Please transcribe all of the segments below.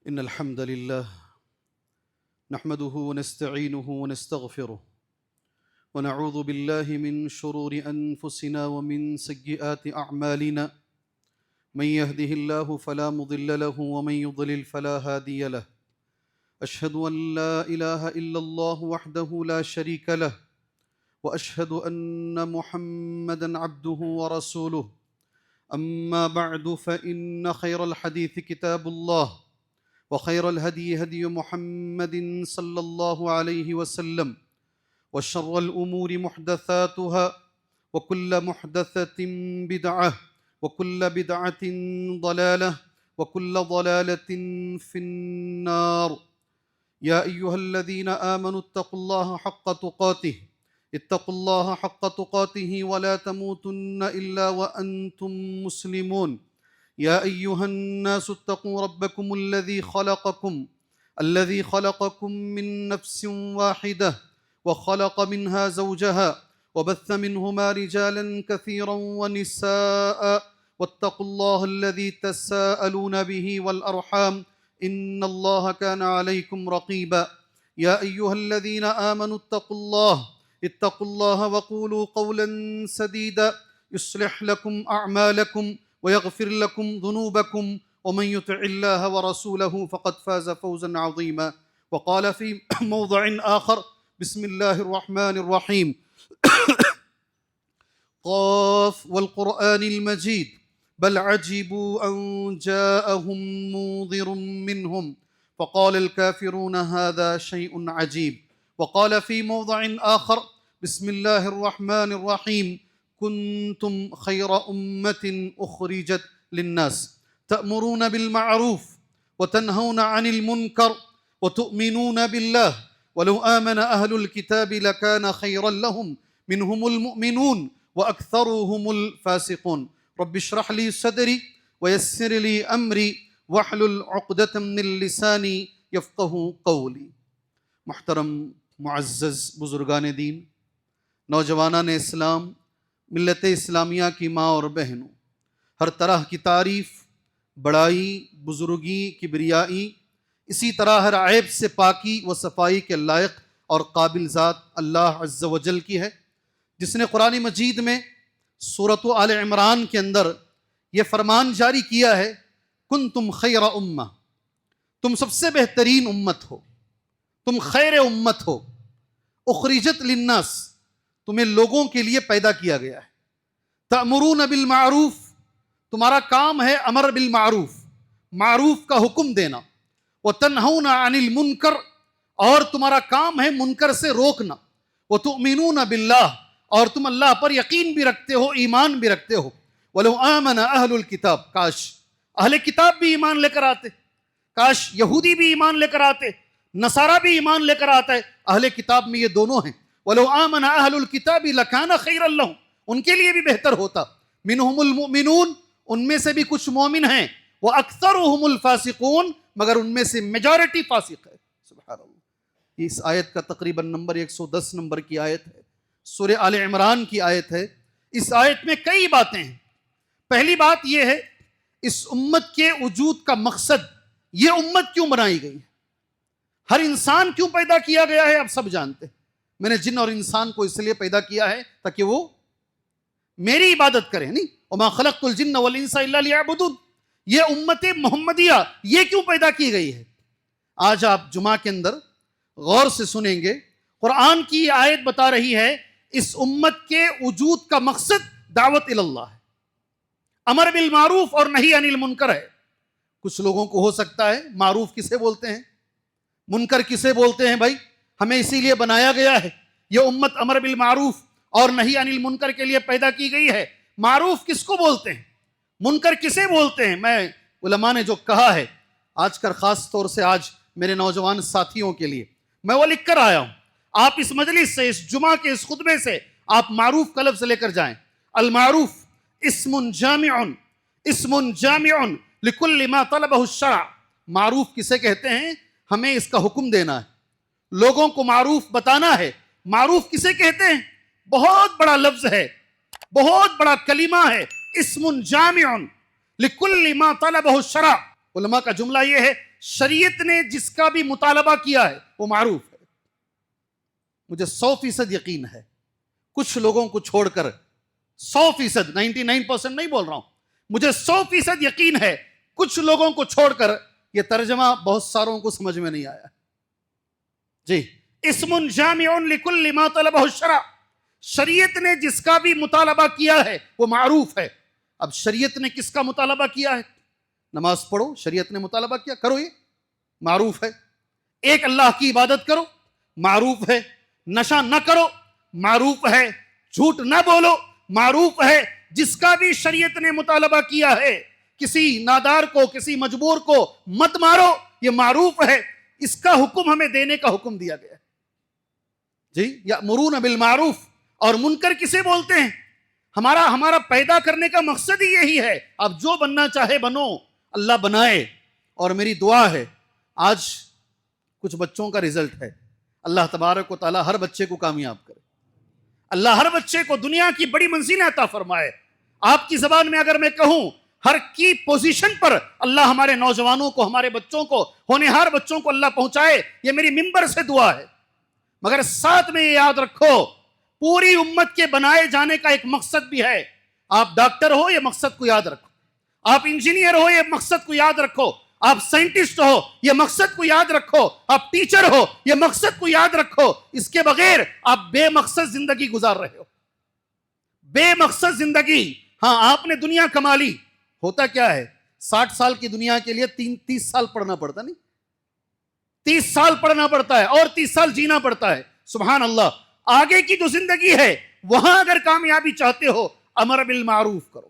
إن الحمد لله نحمده ونستعينه ونستغفره ونعوذ بالله من شرور أنفسنا ومن سيئات أعمالنا من يهده الله فلا مضل له ومن يضلل فلا هادي له أشهد أن لا إله إلا الله وحده لا شريك له وأشهد أن محمدًا عبده ورسوله أما بعد فإن خير الحديث كتاب الله وخير الهدي هدي محمد صلى الله عليه وسلم وشر الأمور محدثاتها وكل محدثة بدعة وكل بدعة ضلالة وكل ضلالة في النار يا أيها الذين آمنوا اتقوا الله حق تقاته اتقوا الله حق تقاته ولا تموتن إلا وأنتم مسلمون يا أيها الناس اتقوا ربكم الذي خلقكم من نفس واحدة وخلق منها زوجها وبث منهما رجالا كثيرا ونساء واتقوا الله الذي تساءلون به والأرحام إن الله كان عليكم رقيبا يا أيها الذين آمنوا اتقوا الله وقولوا قولا سديدا يصلح لكم أعمالكم ويغفر لكم ذنوبكم ومن يطع الله ورسوله فقد فاز فوزا عظيما وقال في موضع آخر بسم الله الرحمن الرحيم قاف والقرآن المجيد بل عجبوا أن جاءهم منذر منهم فقال الكافرون هذا شيء عجيب وقال في موضع آخر بسم الله الرحمن الرحيم كنتم خير أمة أخرجت للناس تأمرون بالمعروف وتنهون عن المنكر وتؤمنون بالله ولو آمن أهل الكتاب لكان خيرا لهم منهم المؤمنون وأكثرهم الفاسقون رب اشرح لي صدري ويسر لي أمري واحلل عقدة من لساني يفقه قولي. محترم معزز بزرگان دین، نوجوانان اسلام، ملت اسلامیہ کی ماں اور بہنوں، ہر طرح کی تعریف، بڑائی، بزرگی، کبریائی، اسی طرح ہر عیب سے پاکی و صفائی کے لائق اور قابل ذات اللہ عز و جل کی ہے، جس نے قرآن مجید میں سورۃ آل عمران کے اندر یہ فرمان جاری کیا ہے، کنتم خیر امہ، تم سب سے بہترین امت ہو، تم خیر امت ہو، اخرجت للناس، تمہیں لوگوں کے لیے پیدا کیا گیا ہے، تأمرون بالمعروف، تمہارا کام ہے امر بالمعروف، معروف کا حکم دینا، وتنہون عن المنکر، اور تمہارا کام ہے منکر سے روکنا، وتؤمنون باللہ، اور تم اللہ پر یقین بھی رکھتے ہو، ایمان بھی رکھتے ہو. ولو آمن اہل الکتاب، کاش اہل کتاب بھی ایمان لے کر آتے، کاش یہودی بھی ایمان لے کر آتے، نصارہ بھی ایمان لے کر آتا ہے. اہل کتاب میں یہ دونوں ہیں. وَلَوْ آمَنَ أَهْلُ الْكِتَابِ لَكَانَ خَيْرًا لَهُمْ، ان کے لیے بھی بہتر ہوتا. مِنْهُمُ الْمُؤْمِنُونَ، ان میں سے بھی کچھ مومن ہیں، وَأَكْثَرُهُمُ الْفَاسِقُونَ، مگر ان میں سے میجارٹی فاسق ہے. سبحان اللہ. اس آیت کا تقریباً نمبر 110 نمبر کی آیت ہے، سورہ آل عمران کی آیت ہے. اس آیت میں کئی باتیں ہیں. پہلی بات یہ ہے، اس امت کے وجود کا مقصد، یہ امت کیوں بنائی گئی ہے، ہر انسان کیوں پیدا کیا گیا ہے، آپ سب جانتے ہیں. میں نے جن اور انسان کو اس لیے پیدا کیا ہے تاکہ وہ میری عبادت کریں. نہیں، وما خلقت الجن والانس الا لیعبدون. یہ امت محمدیہ یہ کیوں پیدا کی گئی ہے. آج آپ جمعہ کے اندر غور سے سنیں گے، قرآن کی یہ آیت بتا رہی ہے اس امت کے وجود کا مقصد دعوت اللہ ہے، امر بالمعروف اور نہی عن المنکر ہے. کچھ لوگوں کو ہو سکتا ہے معروف کسے بولتے ہیں، منکر کسے بولتے ہیں. بھائی ہمیں اسی لیے بنایا گیا ہے، یہ امت امر بالمعروف اور نہی عن المنکر کے لیے پیدا کی گئی ہے. معروف کس کو بولتے ہیں، منکر کسے بولتے ہیں. میں علماء نے جو کہا ہے، آج کل خاص طور سے آج میرے نوجوان ساتھیوں کے لیے میں وہ لکھ کر آیا ہوں. آپ اس مجلس سے، اس جمعہ کے اس خطبے سے آپ معروف کا لفظ لے کر جائیں. المعروف اسم جامع لکل ما طلبہ الشرع. معروف کسے کہتے ہیں، ہمیں اس کا حکم دینا ہے، لوگوں کو معروف بتانا ہے. معروف کسے کہتے ہیں، بہت بڑا لفظ ہے، بہت بڑا کلمہ ہے. اسم جامع لکل ما طلبہ الشرع. علماء کا جملہ یہ ہے شریعت نے جس کا بھی مطالبہ کیا ہے وہ معروف ہے. مجھے 100% یقین ہے کچھ لوگوں کو چھوڑ کر 100%، 99% نہیں بول رہا ہوں، مجھے 100% یقین ہے کچھ لوگوں کو چھوڑ کر یہ ترجمہ بہت ساروں کو سمجھ میں نہیں آیا. جی، اسم جامع لکل ما طلبہ الشرع، شریعت نے جس کا بھی مطالبہ کیا ہے وہ معروف ہے. اب شریعت نے کس کا مطالبہ کیا ہے؟ نماز پڑھو، شریعت نے مطالبہ کیا، کرو، یہ معروف ہے. ایک اللہ کی عبادت کرو، معروف ہے. نشہ نہ کرو، معروف ہے. جھوٹ نہ بولو، معروف ہے. جس کا بھی شریعت نے مطالبہ کیا ہے، کسی نادار کو، کسی مجبور کو مت مارو، یہ معروف ہے. اس کا حکم ہمیں دینے کا حکم دیا گیا ہے. جی، یأمرون بالمعروف. اور منکر کسے بولتے ہیں؟ ہمارا پیدا کرنے کا مقصد ہی یہی ہے. اب جو بننا چاہے بنو، اللہ بنائے. اور میری دعا ہے، آج کچھ بچوں کا رزلٹ ہے، اللہ تبارک و تعالی ہر بچے کو کامیاب کرے. اللہ ہر بچے کو دنیا کی بڑی منزلیں عطا فرمائے. آپ کی زبان میں اگر میں کہوں، ہر کی پوزیشن پر اللہ ہمارے نوجوانوں کو، ہمارے بچوں کو، ہونہار بچوں کو اللہ پہنچائے، یہ میری ممبر سے دعا ہے. مگر ساتھ میں یہ یاد رکھو، پوری امت کے بنائے جانے کا ایک مقصد بھی ہے. آپ ڈاکٹر ہو، یہ مقصد کو یاد رکھو. آپ انجینئر ہو، یہ مقصد کو یاد رکھو. آپ سائنٹسٹ ہو، یہ مقصد کو یاد رکھو. آپ ٹیچر ہو، یہ مقصد کو یاد رکھو. اس کے بغیر آپ بے مقصد زندگی گزار رہے ہو، بے مقصد زندگی. ہاں، آپ نے دنیا کما لی. ہوتا کیا ہے، 60 سال کی دنیا کے لیے 30 سال پڑھنا پڑتا، نہیں 30 سال پڑھنا پڑتا ہے اور 30 سال جینا پڑتا ہے. سبحان اللہ. آگے کی جو زندگی ہے وہاں اگر کامیابی چاہتے ہو، امر بالمعروف کرو،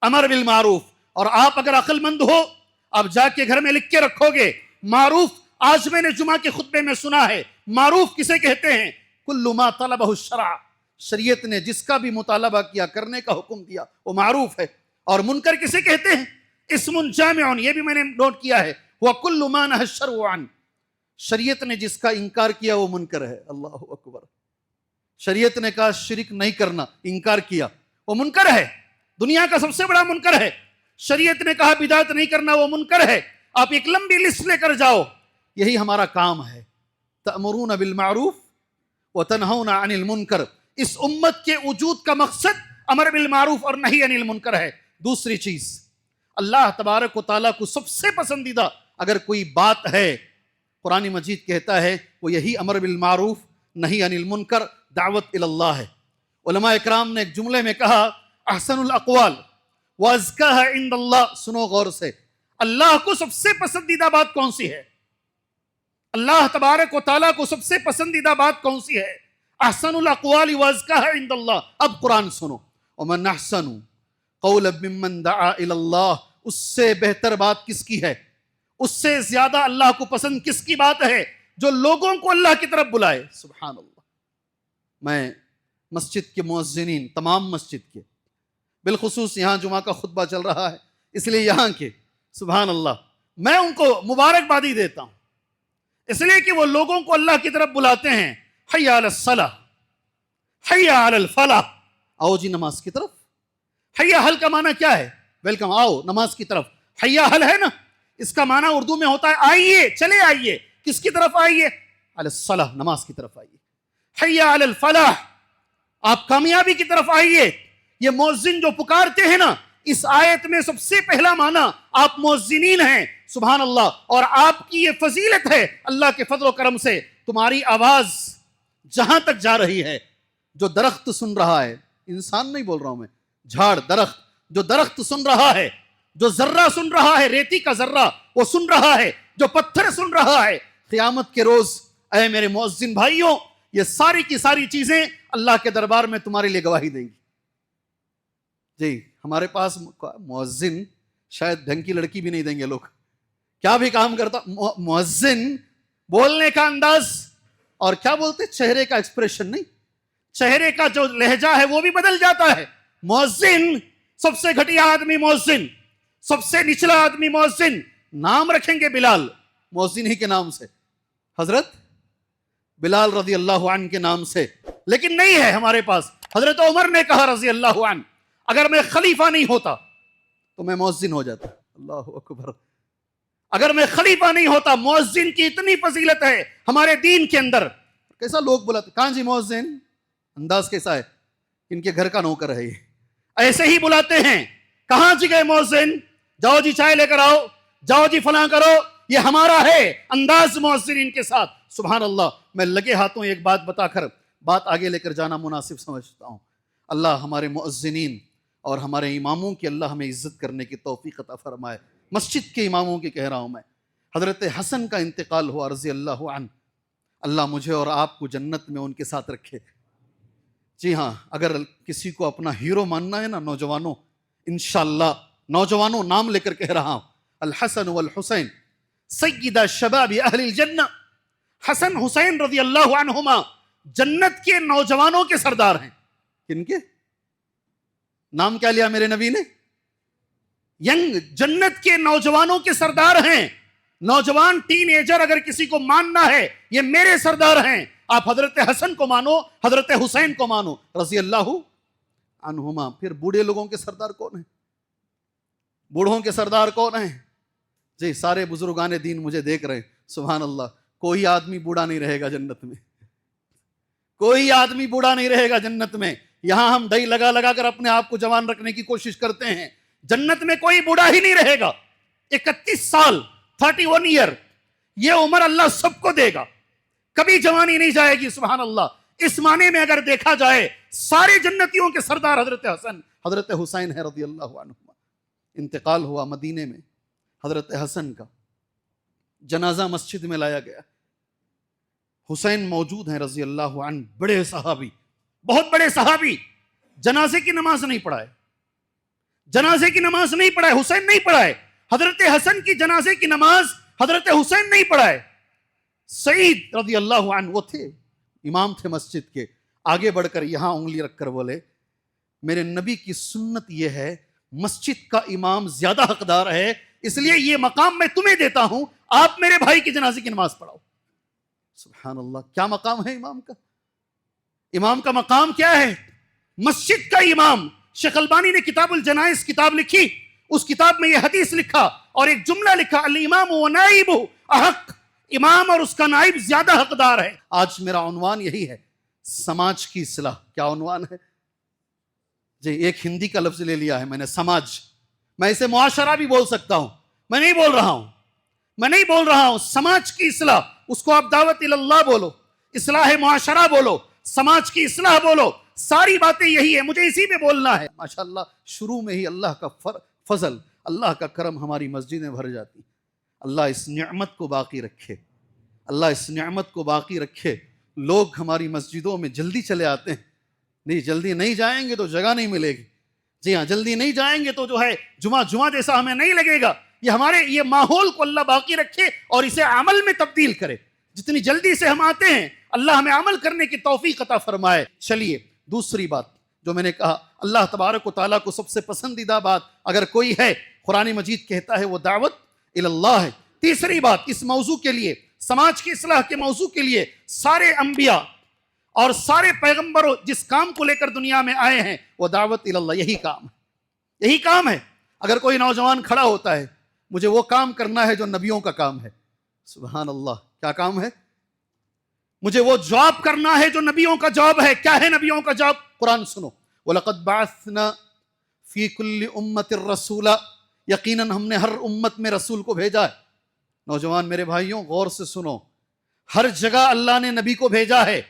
امر بالمعروف. اور آپ اگر عقل مند ہو، آپ جا کے گھر میں لکھ کے رکھو گے معروف. آج میں نے جمعہ کے خطبے میں سنا ہے، معروف کسے کہتے ہیں؟ کل ما طلبہ الشرع، شریعت نے جس کا بھی مطالبہ کیا، کرنے کا حکم دیا، وہ معروف ہے. اور منکر کسے کہتے ہیں؟ اسم جامع، یہ بھی میں نے نوٹ کیا ہے، وَكُلُّ مَا نَهَى الشَّرْعُ عَنْهُ، شریعت نے جس کا انکار کیا وہ منکر ہے. اللہ اکبر. شریعت نے کہا شرک نہیں کرنا، انکار کیا، وہ منکر ہے، دنیا کا سب سے بڑا منکر ہے. شریعت نے کہا بدعت نہیں کرنا، وہ منکر ہے. آپ ایک لمبی لسٹ لے کر جاؤ. یہی ہمارا کام ہے، تأمرون بالمعروف وتنہون عن المنکر. اس امت کے وجود کا مقصد امر بالمعروف اور نہی عن المنکر ہے. دوسری چیز، اللہ تبارک و تعالیٰ کو سب سے پسندیدہ اگر کوئی بات ہے، قرآن مجید کہتا ہے وہ یہی امر بالمعروف نہی عن المنکر، دعوت اللہ ہے. علماء اکرام نے ایک جملے میں کہا، احسن الاقوال وازکاها عند اللہ. سنو غور سے، اللہ کو سب سے پسندیدہ بات کون سی ہے؟ اللہ تبارک و تعالیٰ کو سب سے پسندیدہ بات کون سی ہے؟ احسن الاقوال وازکاها عند اللہ. اب قرآن سنو، ومن احسن قولا ممن دعا الی اللہ. اس سے بہتر بات کس کی ہے؟ اس سے زیادہ اللہ کو پسند کس کی بات ہے؟ جو لوگوں کو اللہ کی طرف بلائے. سبحان اللہ. میں مسجد کے مؤذنین، تمام مسجد کے، بالخصوص یہاں جمعہ کا خطبہ چل رہا ہے اس لیے یہاں کے، سبحان اللہ، میں ان کو مبارکبادی دیتا ہوں، اس لیے کہ وہ لوگوں کو اللہ کی طرف بلاتے ہیں. حی علی الصلاح، حی علی الفلاح. آؤ جی نماز کی طرف. حی حل کا معنی کیا ہے؟ ویلکم، آؤ نماز کی طرف. حی حل ہے نا، اس کا معنی اردو میں ہوتا ہے آئیے، چلے آئیے. کس کی طرف آئیے؟ علی الصلاح، نماز کی طرف آئیے. حی علی الفلاح، آپ کامیابی کی طرف آئیے. یہ مؤذن جو پکارتے ہیں نا، اس آیت میں سب سے پہلا معنی آپ مؤذنین ہیں. سبحان اللہ. اور آپ کی یہ فضیلت ہے اللہ کے فضل و کرم سے، تمہاری آواز جہاں تک جا رہی ہے، جو درخت سن رہا ہے، انسان نہیں بول رہا ہوں میں، جھاڑ، درخت، جو درخت سن رہا ہے، جو ذرہ سن رہا ہے، ریتی کا ذرہ وہ سن رہا ہے، جو پتھر سن رہا ہے، قیامت کے روز اے میرے مؤذن بھائیوں، یہ ساری کی ساری چیزیں اللہ کے دربار میں تمہارے لیے گواہی دیں گی. جی، ہمارے پاس مؤذن شاید ڈھنگ کی لڑکی بھی نہیں دیں گے لوگ، کیا بھی کام کرتا. مؤذن بولنے کا انداز اور کیا بولتے، چہرے کا ایکسپریشن نہیں، چہرے کا جو لہجہ ہے وہ بھی بدل جاتا ہے. مؤذن سب سے گھٹیا آدمی مؤذن، سب سے نچلا آدمی مؤذن. نام رکھیں گے بلال، مؤذن ہی کے نام سے، حضرت بلال رضی اللہ عنہ کے نام سے، لیکن نہیں ہے ہمارے پاس. حضرت عمر نے کہا رضی اللہ عنہ، اگر میں خلیفہ نہیں ہوتا تو میں مؤذن ہو جاتا. اللہ اکبر. اگر میں خلیفہ نہیں ہوتا، مؤذن کی اتنی فضیلت ہے ہمارے دین کے اندر. کیسا لوگ بلاتے، کہاں جی مؤذن، انداز کیسا ہے، ان کے گھر کا نوکر ہے یہ. ایسے ہی بلاتے ہیں، کہاں جی گئے مؤذن، جاؤ جی چائے لے کر آؤ، جاؤ جی فلاں کرو. یہ ہمارا ہے انداز مؤذنین کے ساتھ. سبحان اللہ. میں لگے ہاتھوں ایک بات بتا کر بات آگے لے کر جانا مناسب سمجھتا ہوں. اللہ ہمارے مؤذنین اور ہمارے اماموں کی اللہ ہمیں عزت کرنے کی توفیق عطا فرمائے. مسجد کے اماموں کی کہہ رہا ہوں میں. حضرت حسن کا انتقال ہوا رضی اللہ عنہ. اللہ مجھے اور آپ کو جنت میں ان کے ساتھ رکھے. جی ہاں، اگر کسی کو اپنا ہیرو ماننا ہے نا نوجوانوں، انشاءاللہ، نوجوانوں نام لے کر کہہ رہا ہوں، الحسن والحسین سیدہ شباب اہل الجنہ. حسن حسین رضی اللہ عنہما جنت کے نوجوانوں کے سردار ہیں. کن کے نام کیا لیا میرے نبی نے؟ ینگ، جنت کے نوجوانوں کے سردار ہیں. نوجوان ٹین ایجر اگر کسی کو ماننا ہے، یہ میرے سردار ہیں. آپ حضرت حسن کو مانو، حضرت حسین کو مانو رضی اللہ عنہما. پھر بوڑھے لوگوں کے سردار کون ہیں؟ بوڑھوں کے سردار کون ہیں؟ جی سارے بزرگان دین مجھے دیکھ رہے ہیں. سبحان اللہ. کوئی آدمی بوڑھا نہیں رہے گا جنت میں، کوئی آدمی بوڑھا نہیں رہے گا جنت میں. یہاں ہم دہی لگا لگا کر اپنے آپ کو جوان رکھنے کی کوشش کرتے ہیں. جنت میں کوئی بوڑھا ہی نہیں رہے گا. 31 سال 31 ایئر، یہ عمر اللہ سب کو دے گا، کبھی جوانی نہیں جائے گی. سبحان اللہ. اس معنی میں اگر دیکھا جائے سارے جنتیوں کے سردار حضرت حسن حضرت حسین ہے رضی اللہ عنہ. انتقال ہوا مدینے میں حضرت حسن کا. جنازہ مسجد میں لایا گیا. حسین موجود ہیں رضی اللہ عنہ، بڑے صحابی، بہت بڑے صحابی. جنازے کی نماز نہیں پڑھائے، جنازے کی نماز نہیں پڑھائے، حسین نہیں پڑھائے. حضرت حسن کی جنازے کی نماز حضرت حسین نہیں پڑھائے. سعید رضی اللہ عنہ وہ تھے، امام تھے مسجد کے. آگے بڑھ کر یہاں انگلی رکھ کر بولے، میرے نبی کی سنت یہ ہے، مسجد کا امام زیادہ حقدار ہے، اس لیے یہ مقام میں تمہیں دیتا ہوں، آپ میرے بھائی کی جنازے کی نماز پڑھاؤ. سبحان اللہ. کیا مقام ہے امام کا؟ امام کا مقام کیا ہے؟ مسجد کا امام. شیخ البانی نے کتاب الجنائز کتاب لکھی، اس کتاب میں یہ حدیث لکھا اور ایک جملہ لکھا، الامام و نائب احق. امام اور اس کا نائب زیادہ حقدار ہے. آج میرا عنوان یہی ہے، سماج کی اصلاح. کیا عنوان ہے جی؟ ایک ہندی کا لفظ لے لیا ہے میں نے، سماج. میں اسے معاشرہ بھی بول سکتا ہوں. میں نہیں بول رہا ہوں سماج کی اصلاح. اس کو آپ دعوت اللہ بولو، اصلاح معاشرہ بولو، سماج کی اصلاح بولو. ساری باتیں یہی ہے، مجھے اسی میں بولنا ہے. ماشاءاللہ. شروع میں ہی اللہ کا فضل، اللہ کا کرم ہماری مسجدیں بھر جاتی. اللہ اس نعمت کو باقی رکھے، اللہ اس نعمت کو باقی رکھے. لوگ ہماری مسجدوں میں جلدی چلے آتے ہیں. نہیں، جلدی نہیں جائیں گے تو جگہ نہیں ملے گی. جی ہاں، جلدی نہیں جائیں گے تو جو ہے جمعہ جیسا ہمیں نہیں لگے گا. یہ ماحول کو اللہ باقی رکھے اور اسے عمل میں تبدیل کرے. جتنی جلدی سے ہم آتے ہیں اللہ ہمیں عمل کرنے کی توفیق عطا فرمائے. چلیے دوسری بات جو میں نے کہا، اللہ تبارک و تعالیٰ کو سب سے پسندیدہ بات اگر کوئی ہے، قرآن مجید کہتا ہے وہ دعوت اللہ ہے. تیسری بات اس موضوع کے لیے، سماج کی اصلاح کے موضوع کے لیے، سارے انبیاء اور سارے پیغمبروں جس کام کو لے کر دنیا میں آئے ہیں وہ دعوت اللہ. یہی کام ہے. اگر کوئی نوجوان کھڑا ہوتا ہے، مجھے وہ کام کرنا ہے جو نبیوں کا کام ہے. سبحان اللہ. کیا کام ہے؟ مجھے وہ جاب کرنا ہے جو نبیوں کا جاب ہے. کیا ہے نبیوں کا جاب؟ قرآن سنو، وَلَقَدْ بَعَثْنَا فِي كُلِّ أُمَّةٍ رَسُولًا. یقیناً ہم نے ہر امت میں رسول کو بھیجا ہے. نوجوان میرے بھائیوں غور سے سنو، ہر جگہ اللہ نے نبی کو بھیجا ہے.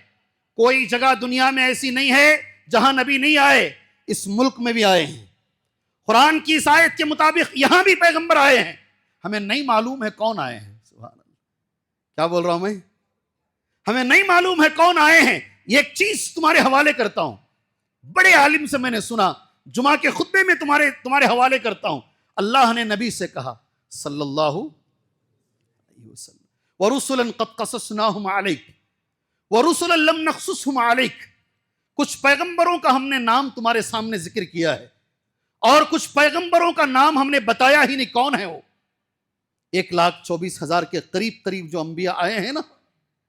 کوئی جگہ دنیا میں ایسی نہیں ہے جہاں نبی نہیں آئے. اس ملک میں بھی آئے ہیں. قرآن کی اس آیت کے مطابق یہاں بھی پیغمبر آئے ہیں. ہمیں نہیں معلوم ہے کون آئے ہیں. سبحان اللہ. کیا بول رہا ہوں میں؟ ہمیں نہیں معلوم ہے کون آئے ہیں. یہ ایک چیز تمہارے حوالے کرتا ہوں، بڑے عالم سے میں نے سنا، جمعہ کے خطبے میں تمہارے حوالے کرتا ہوں. اللہ نے نبی سے کہا صلی اللہ علیہ وسلم، وَرُسُلًا قَدْ قَصَصْنَاهُمْ عَلَيْكَ وَرُسُلًا لَمْ نَقْصُصْهُمْ عَلَيْكَ. کچھ پیغمبروں کا ہم نے نام تمہارے سامنے ذکر کیا ہے اور کچھ پیغمبروں کا نام ہم نے بتایا ہی نہیں. کون ہے وہ؟ 1,24,000 کے قریب جو انبیاء آئے ہیں نا،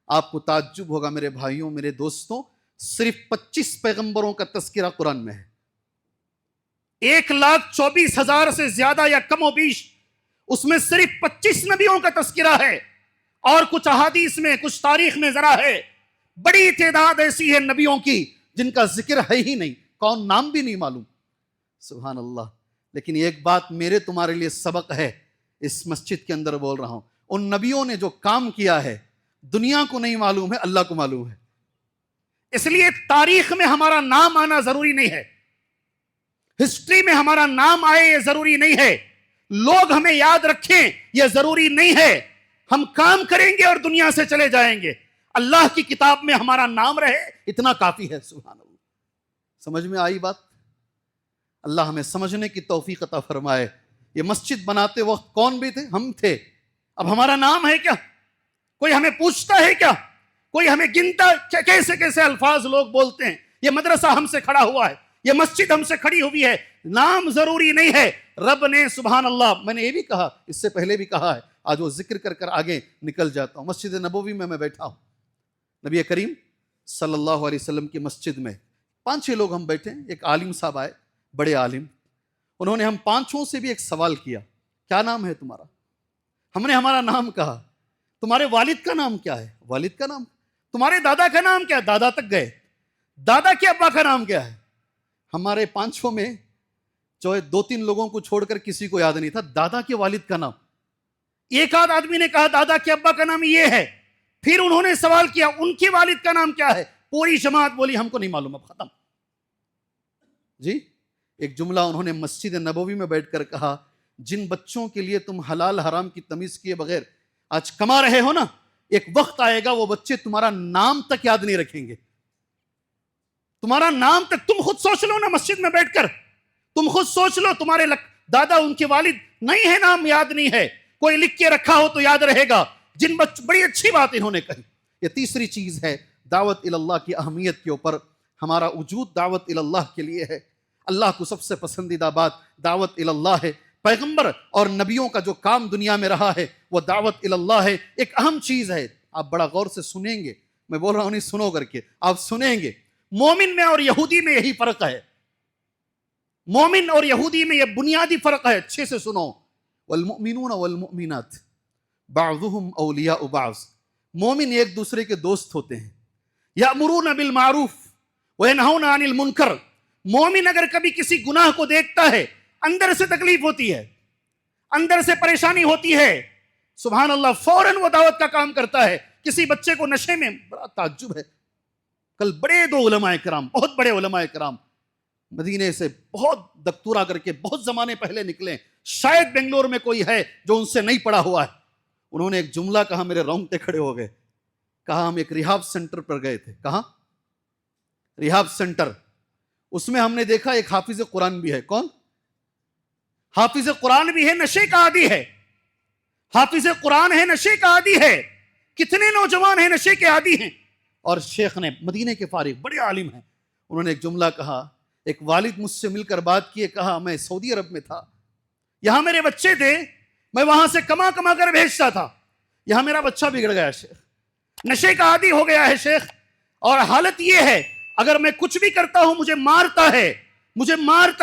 آپ کو تعجب ہوگا میرے بھائیوں میرے دوستوں، صرف 25 پیغمبروں کا تذکرہ قرآن میں ہے. 1,24,000 سے زیادہ یا کم و بیش اس میں صرف 25 نبیوں کا تذکرہ ہے، اور کچھ احادیث میں، کچھ تاریخ میں ذرا ہے، بڑی تعداد ایسی ہے نبیوں کی جن کا ذکر ہے ہی نہیں، کون نام بھی نہیں معلوم. سبحان اللہ. لیکن ایک بات میرے تمہارے لیے سبق ہے، اس مسجد کے اندر بول رہا ہوں، ان نبیوں نے جو کام کیا ہے دنیا کو نہیں معلوم ہے، اللہ کو معلوم ہے. اس لیے تاریخ میں ہمارا نام آنا ضروری نہیں ہے، ہسٹری میں ہمارا نام آئے یہ ضروری نہیں ہے، لوگ ہمیں یاد رکھیں یہ ضروری نہیں ہے. ہم کام کریں گے اور دنیا سے چلے جائیں گے، اللہ کی کتاب میں ہمارا نام رہے اتنا کافی ہے. سبحان اللہ. سمجھ میں آئی بات؟ اللہ ہمیں سمجھنے کی توفیق عطا فرمائے. یہ مسجد بناتے وقت کون بھی تھے؟ ہم تھے. اب ہمارا نام ہے کیا؟ کوئی ہمیں پوچھتا ہے کیا؟ کوئی ہمیں گنتا؟ کیسے کیسے الفاظ لوگ بولتے ہیں. یہ مدرسہ ہم سے کھڑا ہوا ہے، یہ مسجد ہم سے کھڑی ہوئی ہے، نام ضروری نہیں ہے. رب نے سبحان اللہ، میں نے یہ بھی کہا، اس سے پہلے بھی کہا ہے، آج وہ ذکر کر کر آگے نکل جاتا ہوں. مسجد نبوی میں بیٹھا ہوں، نبی کریم صلی اللہ علیہ وسلم کی مسجد میں 5-6 لوگ ہم بیٹھے ہیں. ایک عالم صاحب آئے، بڑے عالم. انہوں نے ہم 5 سے بھی ایک سوال کیا، کیا نام ہے تمہارا؟ ہم نے ہمارا نام کہا. تمہارے والد کا نام کیا ہے؟ والد کا نام. تمہارے دادا کا نام کیا ہے؟ دادا تک گئے. دادا کے ابا کا نام کیا ہے؟ ہمارے 5 میں جو 2-3 لوگوں کو چھوڑ کر کسی کو یاد نہیں تھا دادا کے والد کا نام. ایک آدھ آدمی نے کہا دادا کے ابا کا نام یہ ہے. پھر انہوں نے سوال کیا ان کے والد کا نام کیا ہے؟ پوری جماعت بولی ہم کو نہیں معلوم. اب ختم جی. ایک جملہ انہوں نے مسجد نبوی میں بیٹھ کر کہا، جن بچوں کے لیے تم حلال حرام کی تمیز کیے بغیر آج کما رہے ہو نا، ایک وقت آئے گا وہ بچے تمہارا نام تک یاد نہیں رکھیں گے. تمہارا نام تک تم خود سوچ لو نا، مسجد میں بیٹھ کر تم خود سوچ لو، تمہارے دادا ان کے والد نہیں ہے، نام یاد نہیں ہے، کوئی لکھ کے رکھا ہو تو یاد رہے گا. بڑی اچھی بات انہوں نے کہی. یہ تیسری چیز ہے دعوت اللہ کی اہمیت کے اوپر. ہمارا وجود دعوت اللہ کے لیے ہے. اللہ کو سب سے پسندیدہ بات دعوت اللہ ہے. پیغمبر اور نبیوں کا جو کام دنیا میں رہا ہے وہ دعوت اللہ ہے. ایک اہم چیز ہے، آپ بڑا غور سے سنیں گے، میں بول رہا ہوں نہیں سنو کر کے، آپ سنیں گے. مومن میں اور یہودی میں یہی فرق ہے. مومن اور یہودی میں یہ بنیادی فرق ہے. اچھے سے سنو. والمؤمنون والمؤمنات بعضهم اولیاء بعض. مومن ایک دوسرے کے دوست ہوتے ہیں. یأمرون بالمعروف وینہون عن المنکر. مومن اگر کبھی کسی گناہ کو دیکھتا ہے اندر سے تکلیف ہوتی ہے، اندر سے پریشانی ہوتی ہے، سبحان اللہ، فوراً وہ دعوت کا کام کرتا ہے. کسی بچے کو نشے میں، بڑا تعجب ہے، کل بڑے 2 علماء کرام، بہت بڑے علماء کرام مدینے سے بہت دکتورا کر کے بہت زمانے پہلے نکلے، شاید بنگلور میں کوئی ہے جو ان سے نہیں پڑھا ہوا ہے. انہوں نے ایک جملہ کہا، میرے رونگٹے کھڑے ہو گئے. کہا ہم ایک ریہاب سینٹر پر گئے تھے. کہاں؟ ریہاب سینٹر. اس میں ہم نے دیکھا ایک حافظ قرآن بھی ہے. کون؟ حافظ قرآن بھی ہے، نشے کا عادی ہے. حافظ قرآن ہے، نشے کا عادی ہے. کتنے نوجوان ہیں نشے کے عادی ہیں. اور شیخ نے، مدینے کے فارغ بڑے عالم ہیں، انہوں نے ایک جملہ کہا. ایک والد مجھ سے مل کر بات کیے، کہا میں سعودی عرب میں تھا، یہاں میرے بچے تھے، میں وہاں سے کما کما کر بھیجتا تھا، یہاں میرا بچہ بگڑ گیا شیخ، نشے کا عادی ہو گیا ہے شیخ، اور حالت یہ ہے اگر میں کچھ بھی کرتا ہوں مجھے مارتا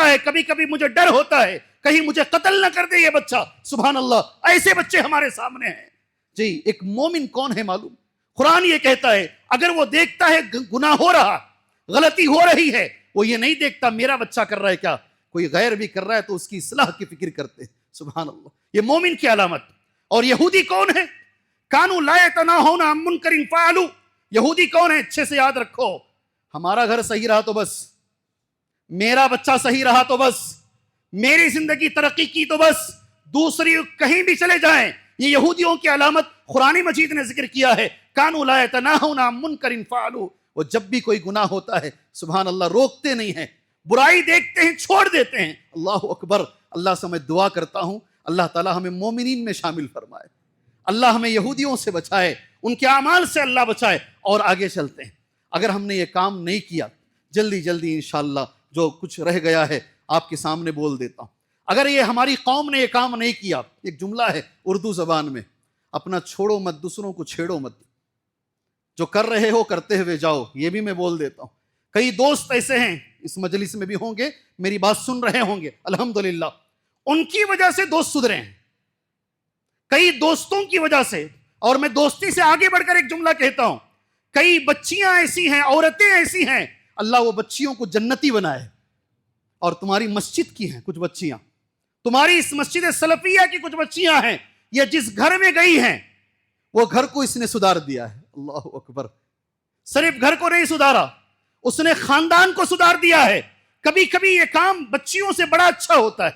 ہے، کبھی کبھی مجھے ڈر ہوتا ہے کہیں مجھے قتل نہ کر دے یہ بچہ. سبحان اللہ، ایسے بچے ہمارے سامنے ہیں. جی، ایک مومن کون ہے معلوم؟ قرآن یہ کہتا ہے اگر وہ دیکھتا ہے گناہ ہو رہا، غلطی ہو رہی ہے، وہ یہ نہیں دیکھتا میرا بچہ کر رہا ہے کیا، کوئی غیر بھی کر رہا ہے تو اس کی اصلاح کی فکر کرتے ہیں. سبحان اللہ، یہ مومن کی علامت. اور یہودی کون ہے؟ کانوا لا یتناہون عن منکر فعلوا. یہودی کون ہے؟ اچھے سے یاد رکھو، ہمارا گھر صحیح رہا تو بس، میرا بچہ صحیح رہا تو بس، میری زندگی ترقی کی تو بس، دوسری کہیں بھی چلے جائیں. یہ یہودیوں کی علامت قرآن مجید نے ذکر کیا ہے. کانوا لا یتناہون عن منکر فعلوا. وہ جب بھی کوئی گناہ ہوتا ہے سبحان اللہ روکتے نہیں ہیں، برائی دیکھتے ہیں چھوڑ دیتے ہیں. اللہ اکبر. اللہ سے میں دعا کرتا ہوں اللہ تعالی ہمیں مومنین میں شامل فرمائے، اللہ ہمیں یہودیوں سے بچائے، ان کے اعمال سے اللہ بچائے. اور آگے چلتے ہیں. اگر ہم نے یہ کام نہیں کیا، جلدی جلدی انشاءاللہ جو کچھ رہ گیا ہے آپ کے سامنے بول دیتا ہوں. اگر یہ ہماری قوم نے یہ کام نہیں کیا، ایک جملہ ہے اردو زبان میں، اپنا چھوڑو مت دوسروں کو چھیڑو مت، جو کر رہے ہو کرتے ہوئے جاؤ. یہ بھی میں بول دیتا ہوں. کئی دوست ایسے ہیں اس مجلس میں بھی ہوں گے، میری بات سن رہے ہوں گے، الحمدللہ ان کی وجہ سے دوست سدھرے ہیں. کئی دوستوں کی وجہ سے، اور میں دوستی سے آگے بڑھ کر ایک جملہ کہتا ہوں، کئی بچیاں ایسی ہیں، عورتیں ایسی ہیں، اللہ وہ بچیوں کو جنتی بنائے. اور تمہاری مسجد کی ہیں کچھ بچیاں، تمہاری اس مسجد سلفیہ کی کچھ بچیاں ہیں، یہ جس گھر میں گئی ہیں وہ گھر کو اس نے سدھار دیا ہے. اللہ اکبر. صرف گھر کو نہیں سدھارا، اس نے خاندان کو سدھار دیا ہے. کبھی کبھی یہ کام بچیوں سے بڑا اچھا ہوتا ہے،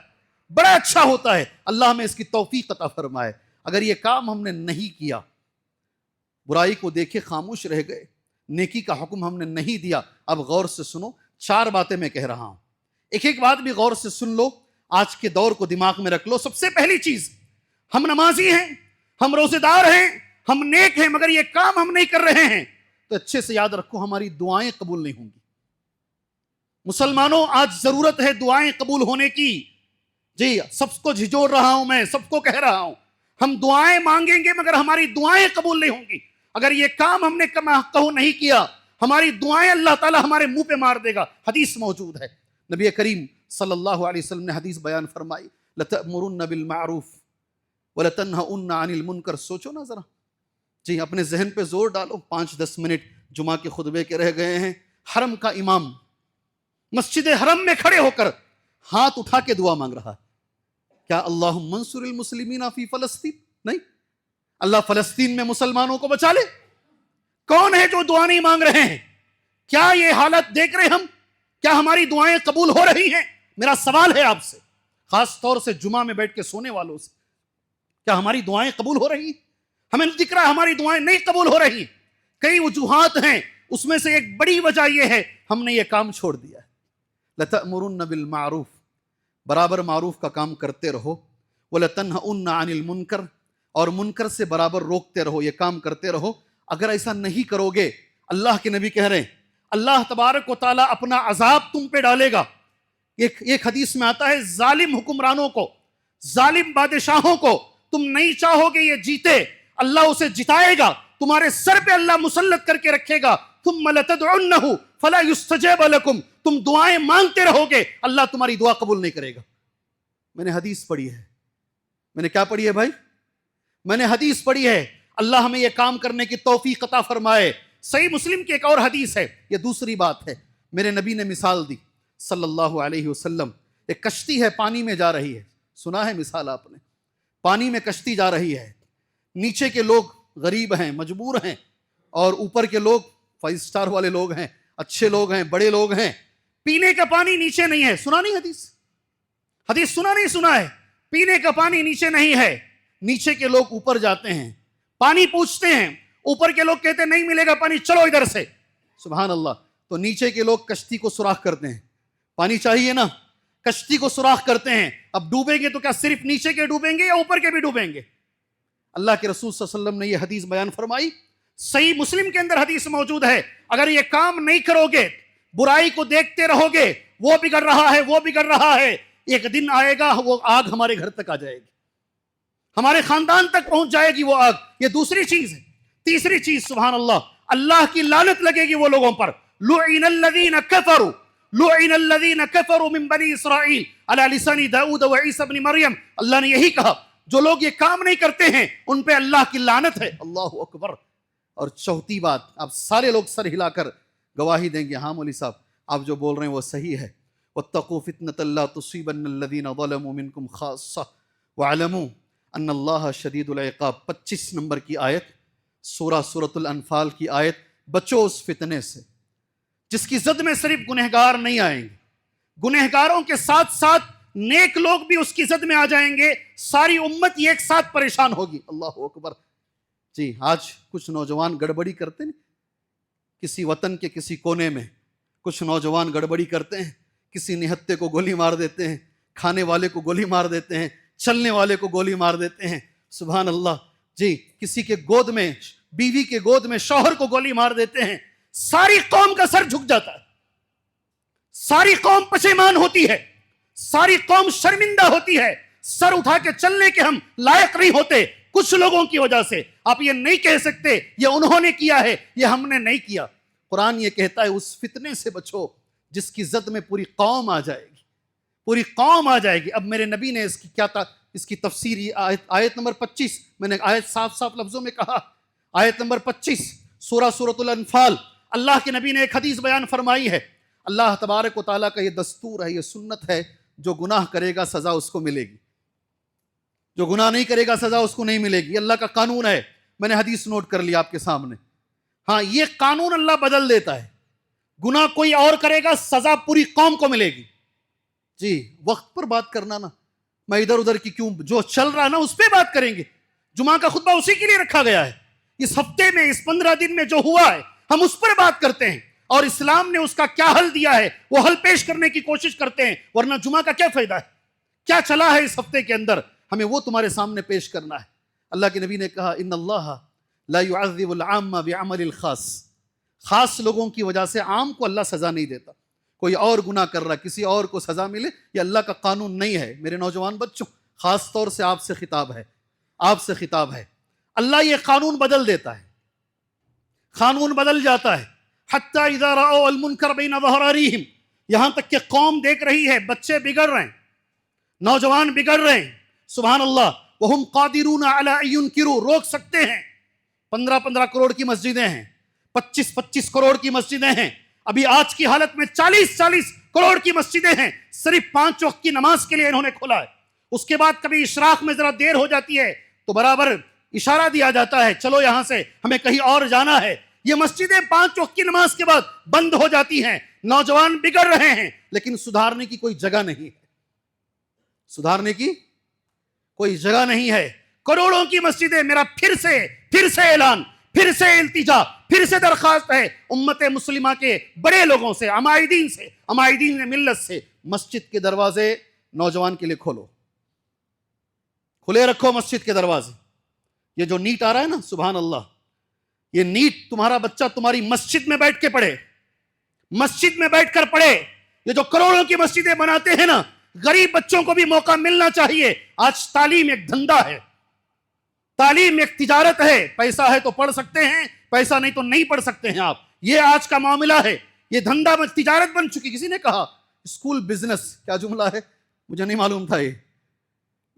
بڑا اچھا ہوتا ہے. اللہ ہمیں اس کی توفیق عطا فرمائے. اگر یہ کام ہم نے نہیں کیا، برائی کو دیکھے خاموش رہ گئے، نیکی کا حکم ہم نے نہیں دیا. اب غور سے سنو، 4 باتیں میں کہہ رہا ہوں، ایک ایک بات بھی غور سے سن لو، آج کے دور کو دماغ میں رکھ لو. سب سے پہلی چیز، ہم نمازی ہیں، ہم روزے دار ہیں، ہم نیک ہیں، مگر یہ کام ہم نہیں کر رہے ہیں تو اچھے سے یاد رکھو ہماری دعائیں قبول نہیں ہوں گی. مسلمانوں، آج ضرورت ہے دعائیں قبول ہونے کی. جی، سب کو جھجوڑ رہا ہوں، میں سب کو کہہ رہا ہوں، ہم دعائیں مانگیں گے مگر ہماری دعائیں قبول نہیں ہوں گی. اگر یہ کام ہم نے کہو نہیں کیا، ہماری دعائیں اللہ تعالیٰ ہمارے منہ پہ مار دے گا. حدیث موجود ہے، نبی کریم صلی اللہ علیہ وسلم نے حدیث بیان فرمائی، لَتَأْمُرُنَّ بِالْمَعْرُوفِ وَلَتَنْهَؤُنَّ عَنِ الْمُنْكَرِ. سوچو نا ذرا، جی اپنے ذہن پہ زور ڈالو. 5-10 منٹ جمعہ کے خطبے کے رہ گئے ہیں. حرم کا امام مسجد حرم میں کھڑے ہو کر ہاتھ اٹھا کے دعا مانگ رہا ہے. کیا اللہم انصر المسلمین فی فلسطین؟ نہیں، اللہ فلسطین میں مسلمانوں کو بچا لے. کون ہے جو دعا نہیں مانگ رہے ہیں؟ کیا یہ حالت دیکھ رہے ہم؟ کیا ہماری دعائیں قبول ہو رہی ہیں؟ میرا سوال ہے آپ سے، خاص طور سے جمعہ میں بیٹھ کے سونے والوں سے، کیا ہماری دعائیں قبول ہو رہی ہیں؟ ہمیں دکھ رہا ہے ہماری دعائیں نہیں قبول ہو رہی. کئی وجوہات ہیں، اس میں سے ایک بڑی وجہ یہ ہے ہم نے یہ کام چھوڑ دیا ہے. لَتَأْمُرُنَّ بِالْمَعْرُوفِ، برابر معروف کا کام کرتے رہو. وَلَتَنْهَؤُنَّ عَنِ الْمُنْكَرِ، اور منکر سے برابر روکتے رہو، یہ کام کرتے رہو. اگر ایسا نہیں کرو گے، اللہ کے نبی کہہ رہے ہیں اللہ تبارک و تعالیٰ اپنا عذاب تم پہ ڈالے گا. ایک حدیث میں آتا ہے، ظالم حکمرانوں کو، ظالم بادشاہوں کو تم نہیں چاہو گے یہ جیتے، اللہ اسے جتائے گا، تمہارے سر پہ اللہ مسلط کر کے رکھے گا. ثم لتدعنه فلا يستجاب لكم، تم دعائیں مانگتے رہو گے، اللہ تمہاری دعا قبول نہیں کرے گا. میں نے حدیث پڑھی ہے. میں نے کیا پڑھی ہے بھائی؟ میں نے حدیث پڑھی ہے. اللہ ہمیں یہ کام کرنے کی توفیق عطا فرمائے. صحیح مسلم کی ایک اور حدیث ہے. یہ دوسری بات ہے، میرے نبی نے مثال دی صلی اللہ علیہ وسلم. ایک کشتی ہے، پانی میں جا رہی ہے. سنا ہے مثال آپ نے؟ پانی میں کشتی جا رہی ہے، نیچے کے لوگ غریب ہیں، مجبور ہیں، اور اوپر کے لوگ 5 سٹار والے لوگ ہیں، اچھے لوگ ہیں، بڑے لوگ ہیں. پینے کا پانی نیچے نہیں ہے. سنا نہیں حدیث؟ حدیث سنا نہیں سنا ہے؟ پینے کا پانی نیچے نہیں ہے. نیچے کے لوگ اوپر جاتے ہیں، پانی پوچھتے ہیں، اوپر کے لوگ کہتے ہیں نہیں ملے گا پانی، چلو ادھر سے. سبحان اللہ. تو نیچے کے لوگ کشتی کو سوراخ کرتے ہیں، پانی چاہیے نا، کشتی کو سوراخ کرتے ہیں. اب ڈوبیں گے تو کیا صرف نیچے کے ڈوبیں گے یا اوپر کے بھی ڈوبیں گے؟ اللہ کے رسول صلی اللہ علیہ وسلم نے یہ حدیث بیان فرمائی. صحیح مسلم کے اندر حدیث موجود ہے، اگر یہ کام نہیں کرو گے، برائی کو دیکھتے رہو گے، وہ بگڑ رہا ہے، وہ بگڑ رہا ہے، ایک دن آئے گا وہ آگ ہمارے گھر تک آ جائے گی، ہمارے خاندان تک پہنچ جائے گی وہ آگ. یہ دوسری چیز ہے. تیسری چیز، سبحان اللہ، اللہ کی لعنت لگے گی وہ لوگوں پر. لعن الذین کفروا، لعن الذین کفروا من بنی اسرائیل علی لسان داؤد و عیسی بن مریم. اللہ نے یہی کہا، جو لوگ یہ کام نہیں کرتے ہیں ان پہ اللہ کی لعنت ہے. اللہ اکبر. اور چوتھی بات، آپ سارے لوگ سر ہلا کر گواہی دیں گے، ہاں مولوی صاحب آپ جو بول رہے ہیں وہ صحیح ہے. واتقوا فتنة لا تصيبن الذين ظلموا منكم خاصة واعلموا ان اللہ شدید العقاب. 25 نمبر کی آیت، سورۃ الانفال کی آیت. بچو اس فتنے سے جس کی زد میں صرف گنہگار نہیں آئیں گے، گنہگاروں کے ساتھ ساتھ نیک لوگ بھی اس کی زد میں آ جائیں گے، ساری امت ایک ساتھ پریشان ہوگی. اللہ اکبر. جی آج کچھ نوجوان گڑبڑی کرتے ہیں، کسی وطن کے کسی کونے میں کچھ نوجوان گڑبڑی کرتے ہیں، کسی نہتے کو گولی مار دیتے ہیں، کھانے والے کو گولی مار دیتے ہیں، چلنے والے کو گولی مار دیتے ہیں. سبحان اللہ. جی کسی کے گود میں، بیوی کے گود میں شوہر کو گولی مار دیتے ہیں. ساری قوم کا سر جھک جاتا ہے، ساری قوم پشیمان ہوتی ہے، ساری قوم شرمندہ ہوتی ہے، سر اٹھا کے چلنے کے ہم لائق نہیں ہوتے کچھ لوگوں کی وجہ سے. آپ یہ نہیں کہہ سکتے یہ انہوں نے کیا ہے، یہ ہم نے نہیں کیا. قرآن یہ کہتا ہے اس فتنے سے بچو جس کی زد میں پوری قوم آ جائے گی، پوری قوم آ جائے گی. اب میرے نبی نے اس کی کیا اس کی تفسیر آیت نمبر 25، میں نے آیت صاف صاف لفظوں میں کہا، آیت نمبر 25 سورۃ الانفال، اللہ کے نبی نے ایک حدیث بیان فرمائی ہے، اللہ تبارک و تعالیٰ کا یہ دستور ہے، یہ سنت ہے، جو گناہ کرے گا سزا اس کو ملے گی، جو گناہ نہیں کرے گا سزا اس کو نہیں ملے گی، اللہ کا قانون ہے۔ میں نے حدیث نوٹ کر لیا آپ کے سامنے۔ ہاں، یہ قانون اللہ بدل دیتا ہے، گناہ کوئی اور کرے گا سزا پوری قوم کو ملے گی۔ جی، وقت پر بات کرنا نا، میں ادھر ادھر کی کیوں، جو چل رہا نا اس پہ بات کریں گے۔ جمعہ کا خطبہ اسی کے لیے رکھا گیا ہے، اس ہفتے میں، اس 15 دن میں جو ہوا ہے ہم اس پر بات کرتے ہیں، اور اسلام نے اس کا کیا حل دیا ہے وہ حل پیش کرنے کی کوشش کرتے ہیں، ورنہ جمعہ کا کیا فائدہ ہے؟ کیا چلا ہے اس ہفتے کے اندر، ہمیں وہ تمہارے سامنے پیش کرنا ہے۔ اللہ کے نبی نے کہا ان اللہ لا يعذب العام بعمل الخاص، خاص لوگوں کی وجہ سے عام کو اللہ سزا نہیں دیتا۔ کوئی اور گناہ کر رہا، کسی اور کو سزا ملے، یہ اللہ کا قانون نہیں ہے۔ میرے نوجوان بچوں، خاص طور سے آپ سے خطاب ہے، آپ سے خطاب ہے، اللہ یہ قانون بدل دیتا ہے، قانون بدل جاتا ہے۔ حتی اذا رأوا المنکر بین ظہرانیہم، یہاں تک کہ قوم دیکھ رہی ہے بچے بگڑ رہے ہیں، نوجوان بگڑ رہے ہیں، سبحان اللہ، وہم قادرون علی ان ینکروا، روک سکتے ہیں۔ 15 کروڑ کی مسجدیں ہیں، 25 کروڑ کی مسجدیں ہیں، ابھی آج کی حالت میں 40 کروڑ کی مسجدیں ہیں، صرف 5 وقت کی نماز کے لیے انہوں نے کھولا ہے۔ اس کے بعد کبھی اشراق میں ذرا دیر ہو جاتی ہے تو برابر اشارہ دیا جاتا ہے، چلو یہاں سے ہمیں کہیں اور جانا ہے۔ یہ مسجدیں 5 وقت کی نماز کے بعد بند ہو جاتی ہیں، نوجوان بگڑ رہے ہیں، لیکن سدھارنے کی کوئی جگہ نہیں ہے، سدھارنے کی کوئی جگہ نہیں ہے۔ کروڑوں کی مسجدیں، میرا پھر سے اعلان، پھر سے التجا، پھر سے درخواست ہے امت مسلمہ کے بڑے لوگوں سے، عمائدین ملت سے، مسجد کے دروازے نوجوان کے لیے کھولو، کھلے رکھو مسجد کے دروازے۔ یہ جو نیٹ آ رہا ہے نا، سبحان اللہ، یہ نیٹ تمہارا بچہ تمہاری مسجد میں بیٹھ کے پڑھے، مسجد میں بیٹھ کر پڑھے۔ یہ جو کروڑوں کی مسجدیں بناتے ہیں نا، غریب بچوں کو بھی موقع ملنا چاہیے۔ آج تعلیم ایک دھندا ہے، تعلیم ایک تجارت ہے، پیسہ ہے تو پڑھ سکتے ہیں، پیسہ نہیں تو نہیں پڑھ سکتے ہیں آپ، یہ آج کا معاملہ ہے، یہ دھندا تجارت بن چکی۔ کسی نے کہا اسکول بزنس، کیا جملہ ہے مجھے نہیں معلوم تھا، یہ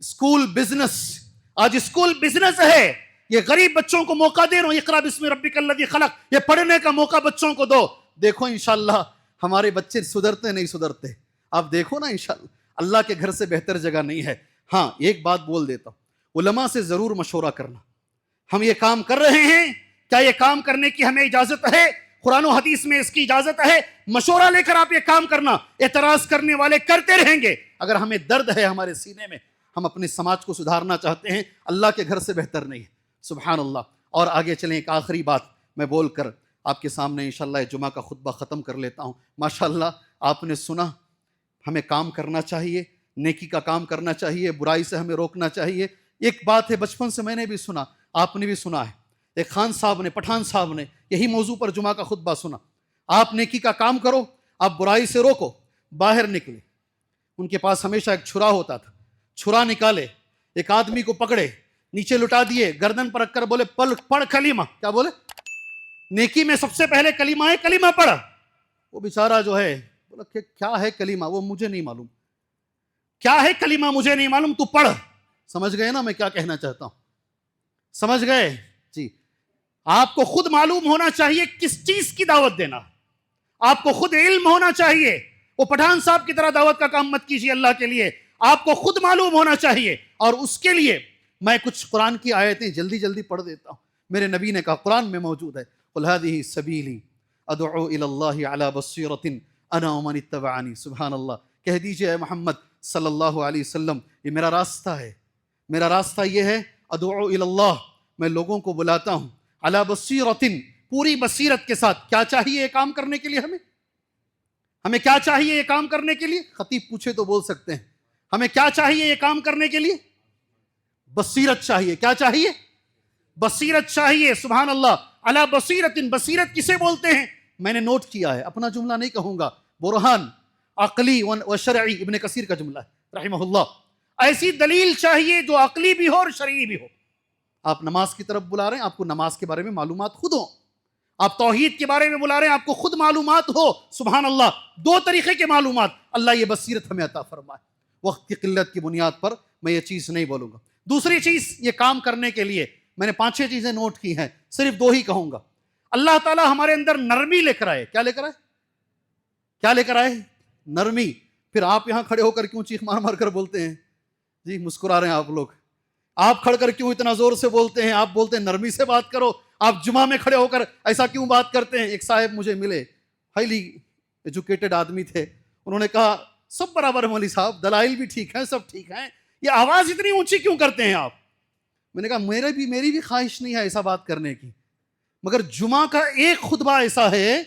اسکول بزنس، آج اسکول بزنس ہے۔ یہ غریب بچوں کو موقع دے رہا ہوں، اقرا بسم ربک الذی خلق، یہ پڑھنے کا موقع بچوں کو دو۔ دیکھو انشاءاللہ ہمارے بچے سدھرتے نہیں سدھرتے، آپ دیکھو نا انشاءاللہ، اللہ کے گھر سے بہتر جگہ نہیں ہے۔ ہاں، ایک بات بول دیتا ہوں، علماء سے ضرور مشورہ کرنا۔ ہم یہ کام کر رہے ہیں، کیا یہ کام کرنے کی ہمیں اجازت ہے؟ قرآن و حدیث میں اس کی اجازت ہے؟ مشورہ لے کر آپ یہ کام کرنا۔ اعتراض کرنے والے کرتے رہیں گے۔ اگر ہمیں درد ہے ہمارے سینے میں، ہم اپنے سماج کو سدھارنا چاہتے ہیں، اللہ کے گھر سے بہتر نہیں ہے، سبحان اللہ۔ اور آگے چلیں، ایک آخری بات میں بول کر آپ کے سامنے انشاءاللہ جمعہ کا خطبہ ختم کر لیتا ہوں۔ ماشاءاللہ آپ نے سنا، ہمیں کام کرنا چاہیے، نیکی کا کام کرنا چاہیے، برائی سے ہمیں روکنا چاہیے۔ ایک بات ہے، بچپن سے میں نے بھی سنا، آپ نے بھی سنا ہے، ایک خان صاحب نے، پٹھان صاحب نے یہی موضوع پر جمعہ کا خطبہ سنا، آپ نیکی کا کام کرو، آپ برائی سے روکو۔ باہر نکلے، ان کے پاس ہمیشہ ایک چھرا ہوتا تھا، چھرا نکالے، ایک آدمی کو پکڑے، نیچے لٹا دیے، گردن پر رکھ کر بولے پڑھ کلمہ۔ کیا بولے؟ نیکی میں سب سے پہلے کلمہ ہے، کلمہ پڑھ۔ وہ بیچارہ جو ہے بولا کہ کیا ہے کلمہ؟ وہ مجھے نہیں معلوم، کیا ہے کلمہ مجھے نہیں معلوم، تو پڑھ۔ سمجھ گئے نا میں کیا کہنا چاہتا ہوں؟ سمجھ گئے؟ جی، آپ کو خود معلوم ہونا چاہیے کس چیز کی دعوت دینا، آپ کو خود علم ہونا چاہیے۔ وہ پٹھان صاحب کی طرح دعوت کا کام مت کیجیے اللہ کے لیے، آپ کو خود معلوم ہونا چاہیے۔ اور اس کے لیے میں کچھ قرآن کی آیتیں جلدی پڑھ دیتا ہوں۔ میرے نبی نے کہا، قرآن میں موجود ہے، قُلْ هَذِهِ سَبِيلِي أَدْعُو إِلَى اللَّهِ عَلَى بَصِيرَةٍ أَنَا وَمَنِ اتَّبَعَنِي۔ سبحان اللہ، کہہ دیجئے اے محمد صلی اللہ علیہ وسلم، یہ میرا راستہ ہے، میرا راستہ یہ ہے، ادعو الی اللہ، میں لوگوں کو بلاتا ہوں، علی بصیرۃ، پوری بصیرت کے ساتھ۔ کیا چاہیے یہ کام کرنے کے لیے؟ ہمیں کیا چاہیے یہ کام کرنے کے لیے؟ خطیب پوچھے تو بول سکتے ہیں، ہمیں کیا چاہیے یہ کام کرنے کے لیے؟ بصیرت چاہیے۔ کیا چاہیے؟ بصیرت چاہیے، سبحان اللہ۔ علی بصیرۃ، بصیرت کسے بولتے ہیں؟ میں نے نوٹ کیا ہے، اپنا جملہ نہیں کہوں گا، برہان عقلی و شرعی، ابن کثیر کا جملہ ہے رحمہ اللہ۔ ایسی دلیل چاہیے جو عقلی بھی ہو اور شرعی بھی ہو۔ آپ نماز کی طرف بلا رہے ہیں، آپ کو نماز کے بارے میں معلومات خود ہو۔ آپ توحید کے بارے میں بلا رہے ہیں، آپ کو خود معلومات ہو، سبحان اللہ۔ 2 طریقے کے معلومات، اللہ یہ بصیرت ہمیں عطا فرمائے۔ وقت کی قلت کی بنیاد پر میں یہ چیز نہیں بولوں گا. دوسری چیز، یہ کام کرنے کے لیے میں نے 5-6 چیزیں نوٹ کی ہیں، صرف 2 ہی کہوں گا. اللہ تعالیٰ ہمارے اندر نرمی لے کر آئے. کیا لے کر آئے؟ کیا لے کر آئے؟ نرمی. پھر آپ یہاں کھڑے ہو کر کیوں چیخ مار مار کر بولتے ہیں؟ جی مسکرا رہے ہیں آپ لوگ. آپ کھڑ کر کیوں اتنا زور سے بولتے ہیں؟ آپ بولتے ہیں نرمی سے بات کرو. آپ جمعہ میں کھڑے ہو کر ایسا کیوں بات کرتے ہیں؟ ایک صاحب مجھے ملے، ہائیلی ایجوکیٹڈ آدمی تھے. انہوں نے کہا سب برابر ہے مولوی صاحب، دلائل بھی ٹھیک ہیں، سب ٹھیک ہیں، یہ آواز اتنی اونچی کیوں کرتے ہیں آپ؟ میں نے کہا میری بھی خواہش نہیں ہے ایسا بات کرنے کی، مگر جمعہ کا ایک خطبہ ایسا ہے،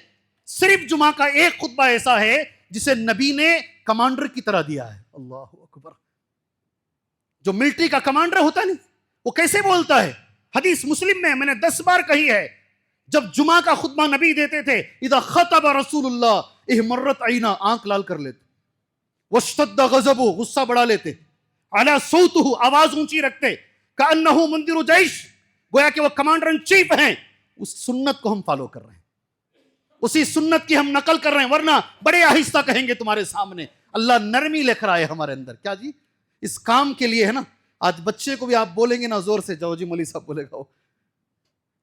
صرف جمعہ کا ایک خطبہ ایسا ہے جسے نبی نے کمانڈر کی طرح دیا ہے. اللہ اکبر. جو ملٹری کا کمانڈر ہوتا ہے نا، وہ کیسے بولتا ہے؟ حدیث مسلم میں نے 10 بار کہی ہے، جب جمعہ کا خطبہ نبی دیتے تھے، اذا خطب رسول اللہ احمرت عینا، آنکھ لال کر لیتے، واشتد غضبہ، غصہ بڑھا لیتے، علی صوتہ، آواز اونچی رکھتے، کأنہ منذر جیش، گویا کہ وہ کمانڈر ان چیف ہیں. اس سنت کو ہم فالو کر رہے ہیں، اسی سنت کی ہم نقل کر رہے ہیں، ورنہ بڑے آہستہ کہیں گے تمہارے سامنے. اللہ نرمی لے کر آئے ہمارے اندر. کیا جی؟ اس کام کے لیے ہے نا. آج بچے کو بھی آپ بولیں گے نا زور سے، جاؤ جی مولوی صاحب بولے گا، وہ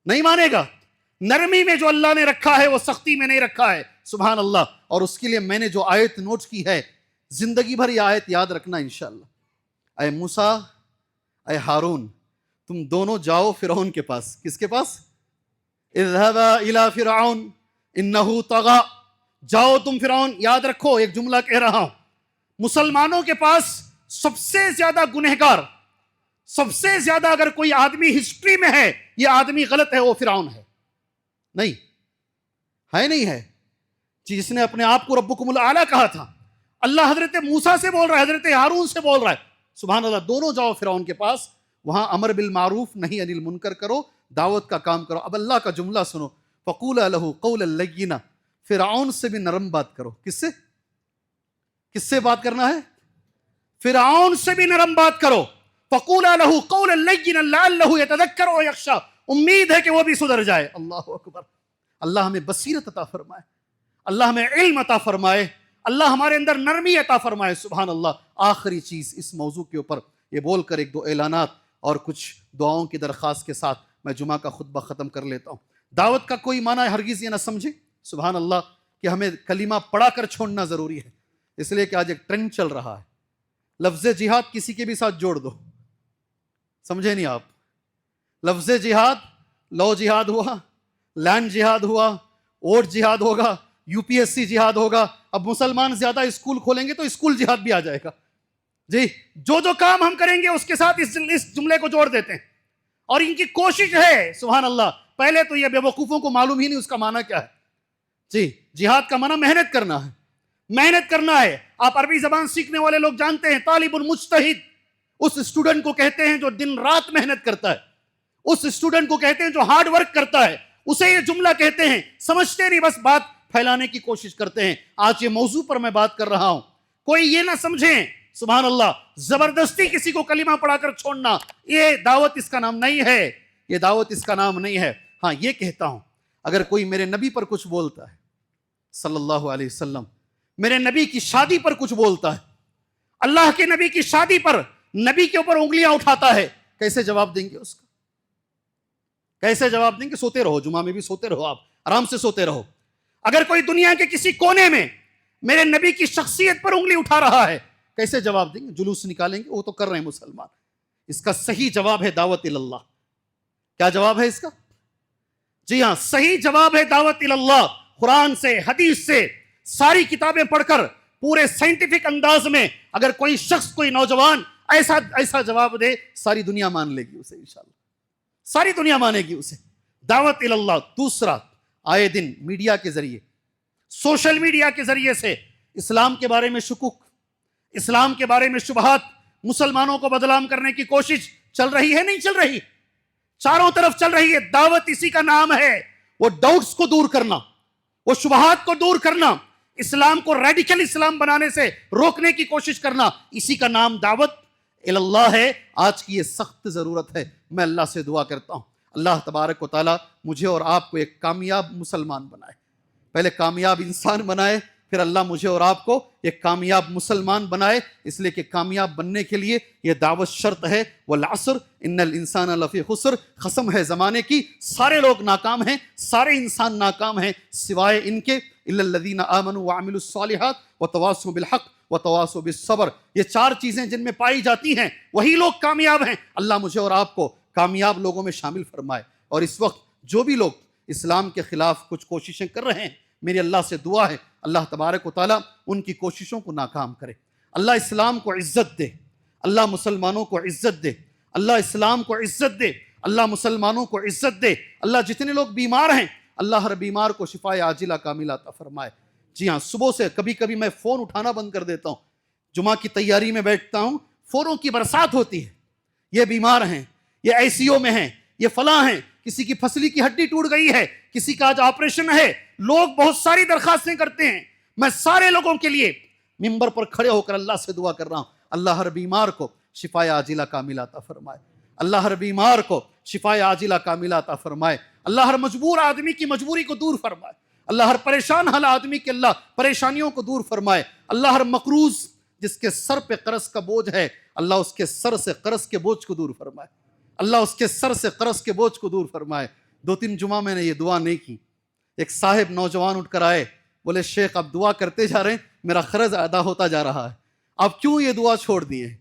نہیں مانے گا. نرمی میں جو اللہ نے رکھا ہے وہ سختی میں نہیں رکھا ہے. سبحان اللہ. اور اس کے لیے میں نے جو آیت نوٹ کی ہے، زندگی بھر یہ آیت یاد رکھنا انشاءاللہ. اے موسیٰ، اے ہارون، تم دونوں جاؤ فرعون کے پاس. کس کے پاس؟ اذهبا الى فرعون انه طغى. جاؤ تم فرعون. یاد رکھو ایک جملہ کہہ رہا ہوں، مسلمانوں کے پاس سب سے زیادہ گنہگار، سب سے زیادہ اگر کوئی آدمی ہسٹری میں ہے، یہ آدمی غلط ہے، وہ فرعون ہے. نہیں ہے، نہیں ہے جی، جس نے اپنے آپ کو ربکم الاعلی کہا تھا. اللہ حضرت موسیٰ سے بول رہا ہے، حضرت ہارون سے بول رہا ہے. سبحان اللہ. دونوں جاؤ فرعون کے پاس، وہاں امر بالمعروف نہی عن المنکر کرو، دعوت کا کام کرو. اب اللہ کا جملہ سنو، فقولا لہ قولا لینا. فرعون سے بھی نرم بات کرو. کس سے؟ کس سے بات کرنا ہے؟ فرعون سے بھی نرم بات کرو. فقولا لہ قولا لینا لعلہ یتذکر او یخشی. امید ہے کہ وہ بھی سدھر جائے. اللہ اکبر. اللہ ہمیں بصیرت عطا فرمائے، اللہ ہمیں علم عطا فرمائے، اللہ ہمارے اندر نرمی عطا فرمائے. سبحان اللہ. آخری چیز اس موضوع کے اوپر یہ بول کر 1-2 اعلانات اور کچھ دعاؤں کی درخواست کے ساتھ میں جمعہ کا خطبہ ختم کر لیتا ہوں. دعوت کا کوئی معنی ہرگز یہ نہ سمجھے، سبحان اللہ، کہ ہمیں کلمہ پڑھا کر چھوڑنا ضروری ہے. اس لیے کہ آج ایک ٹرینڈ چل رہا ہے، لفظ جہاد کسی کے بھی ساتھ جوڑ دو. سمجھے نہیں آپ؟ لفظ جہاد، لو جہاد ہوا، لینڈ جہاد ہوا، ووٹ جہاد ہوگا، UPSC جہاد ہوگا. اب مسلمان زیادہ اسکول کھولیں گے تو اسکول جہاد بھی آ جائے گا. جی جو کام ہم کریں گے اس کے ساتھ اس جملے کو جوڑ دیتے ہیں. اور ان کی کوشش ہے، سبحان اللہ، پہلے تو یہ بے وقوفوں کو معلوم ہی نہیں اس کا معنی کیا ہے. جی جہاد کا معنی محنت کرنا ہے، محنت کرنا ہے. آپ عربی زبان سیکھنے والے لوگ جانتے ہیں، طالب المجتہد اس اسٹوڈنٹ کو کہتے ہیں جو دن رات محنت کرتا ہے، اس اسٹوڈنٹ کو کہتے ہیں جو ہارڈ ورک کرتا ہے، اسے یہ جملہ کہتے ہیں. سمجھتے نہیں، بس بات پھیلانے کی کوشش کرتے ہیں. آج یہ موضوع پر میں بات کر رہا ہوں، کوئی یہ نہ سمجھیں سبحان اللہ زبردستی کسی کو کلمہ پڑھا کر چھوڑنا، یہ دعوت اس کا نام نہیں ہے، یہ دعوت اس کا نام نہیں ہے. ہاں یہ کہتا ہوں، اگر کوئی میرے نبی پر کچھ بولتا ہے صلی اللہ علیہ وسلم، میرے نبی کی شادی پر کچھ بولتا ہے، اللہ کے نبی کی شادی پر نبی کے اوپر انگلیاں اٹھاتا ہے، کیسے جواب دیں گے اس کا؟ کیسے جواب دیں گے؟ سوتے رہو، جمعہ میں بھی سوتے رہو، آپ آرام سے سوتے رہو. اگر کوئی دنیا کے کسی کونے میں میرے نبی کی شخصیت پر انگلی اٹھا رہا ہے، کیسے جواب دیں گے؟ جلوس نکالیں گے، وہ تو کر رہے ہیں مسلمان. اس کا صحیح جواب ہے دعوت اللہ. کیا جواب ہے اس کا؟ جی ہاں، صحیح جواب ہے دعوت اللہ. قرآن سے، حدیث سے، ساری کتابیں پڑھ کر پورے سائنٹیفک انداز میں اگر کوئی شخص، کوئی نوجوان ایسا جواب دے، ساری دنیا مان لے گی اسے انشاءاللہ، ساری دنیا مانے گی اسے. دعوت اللہ. دوسرا، آئے دن میڈیا کے ذریعے، سوشل میڈیا کے ذریعے سے اسلام کے بارے میں شکوک، اسلام کے بارے میں شبہات، مسلمانوں کو بدنام کرنے کی کوشش چل رہی ہے، نہیں چل رہی؟ چاروں طرف چل رہی ہے. دعوت اسی کا نام ہے، وہ ڈاؤٹس کو دور کرنا، وہ شبہات کو دور کرنا، اسلام کو ریڈیکل اسلام بنانے سے روکنے کی کوشش کرنا، اسی کا نام دعوت اللہ ہے. آج کی یہ سخت ضرورت ہے. میں اللہ سے دعا کرتا ہوں اللہ تبارک و تعالی مجھے اور آپ کو ایک کامیاب مسلمان بنائے، پہلے کامیاب انسان بنائے، پھر اللہ مجھے اور آپ کو ایک کامیاب مسلمان بنائے، اس لیے کہ کامیاب بننے کے لیے یہ دعوت شرط ہے۔ والعصر ان الانسان لفی خسر، قسم ہے زمانے کی، سارے لوگ ناکام ہیں، سارے انسان ناکام ہیں سوائے ان کے الا الذین آمنوا وعملوا الصالحات وتواصوا بالحق وتواصوا بالصبر۔ یہ چار چیزیں جن میں پائی جاتی ہیں وہی لوگ کامیاب ہیں۔ اللہ مجھے اور آپ کو کامیاب لوگوں میں شامل فرمائے۔ اور اس وقت جو بھی لوگ اسلام کے خلاف کچھ کوششیں کر رہے ہیں، میری اللہ سے دعا ہے اللہ تبارک و تعالیٰ ان کی کوششوں کو ناکام کرے۔ اللہ اسلام کو عزت دے، اللہ مسلمانوں کو عزت دے، اللہ اسلام کو عزت دے، اللہ مسلمانوں کو عزت دے۔ اللہ جتنے لوگ بیمار ہیں اللہ ہر بیمار کو شفائے عاجلہ کاملہ عطا فرمائے۔ جی ہاں، صبح سے کبھی کبھی میں فون اٹھانا بند کر دیتا ہوں، جمعہ کی تیاری میں بیٹھتا ہوں، فونوں کی برسات ہوتی ہے، یہ بیمار ہیں، یہ آئی سی یو میں ہیں، یہ فلاں ہیں، کسی کی پھسلی کی ہڈی ٹوٹ گئی ہے، کسی کا آج آپریشن ہے، لوگ بہت ساری درخواستیں کرتے ہیں۔ میں سارے لوگوں کے لیے ممبر پر کھڑے ہو کر اللہ سے دعا کر رہا ہوں، اللہ ہر بیمار کو شفائے عاجلہ کاملہ عطا فرمائے، اللہ ہر بیمار کو شفائے عاجلہ کاملہ عطا فرمائے، اللہ ہر مجبور آدمی کی مجبوری کو دور فرمائے، اللہ ہر پریشان حال آدمی کے اللہ پریشانیوں کو دور فرمائے، اللہ ہر مقروض جس کے سر پہ قرض کا بوجھ ہے اللہ اس کے سر سے قرض کے بوجھ کو دور فرمائے، اللہ اس کے سر سے قرض کے بوجھ کو دور فرمائے۔ 2-3 جمعہ میں نے یہ دعا نہیں کی، ایک صاحب نوجوان اٹھ کر آئے، بولے شیخ آپ دعا کرتے جا رہے ہیں، میرا قرض ادا ہوتا جا رہا ہے، آپ کیوں یہ دعا چھوڑ دیے ہیں؟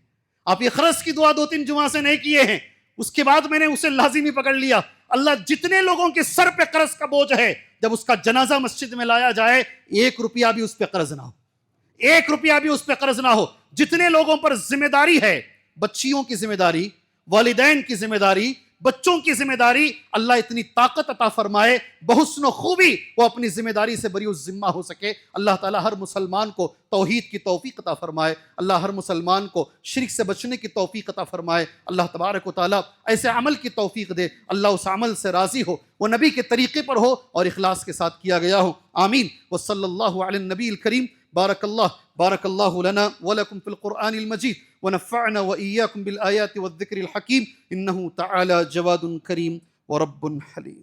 آپ یہ قرض کی دعا 2-3 جمعہ سے نہیں کیے ہیں۔ اس کے بعد میں نے اسے لازمی پکڑ لیا، اللہ جتنے لوگوں کے سر پہ قرض کا بوجھ ہے جب اس کا جنازہ مسجد میں لایا جائے 1 روپیہ بھی اس پہ قرض نہ ہو، 1 روپیہ بھی اس پہ قرض نہ ہو۔ جتنے لوگوں پر ذمہ داری ہے، بچیوں کی ذمہ داری، والدین کی ذمہ داری، بچوں کی ذمہ داری، اللہ اتنی طاقت عطا فرمائے بحسن و خوبی وہ اپنی ذمہ داری سے بری الذمہ ہو سکے۔ اللہ تعالیٰ ہر مسلمان کو توحید کی توفیق عطا فرمائے، اللہ ہر مسلمان کو شرک سے بچنے کی توفیق عطا فرمائے، اللہ تبارک و تعالیٰ ایسے عمل کی توفیق دے اللہ اس عمل سے راضی ہو، وہ نبی کے طریقے پر ہو اور اخلاص کے ساتھ کیا گیا ہو۔ آمین۔ وصلی اللہ علی النبی الکریم۔ بارک اللہ لنا ولکم فی القرآن المجید ونفعنا وإياكم بالآيات والذكر الحكيم إنه تعالى جواد كريم ورب حليم۔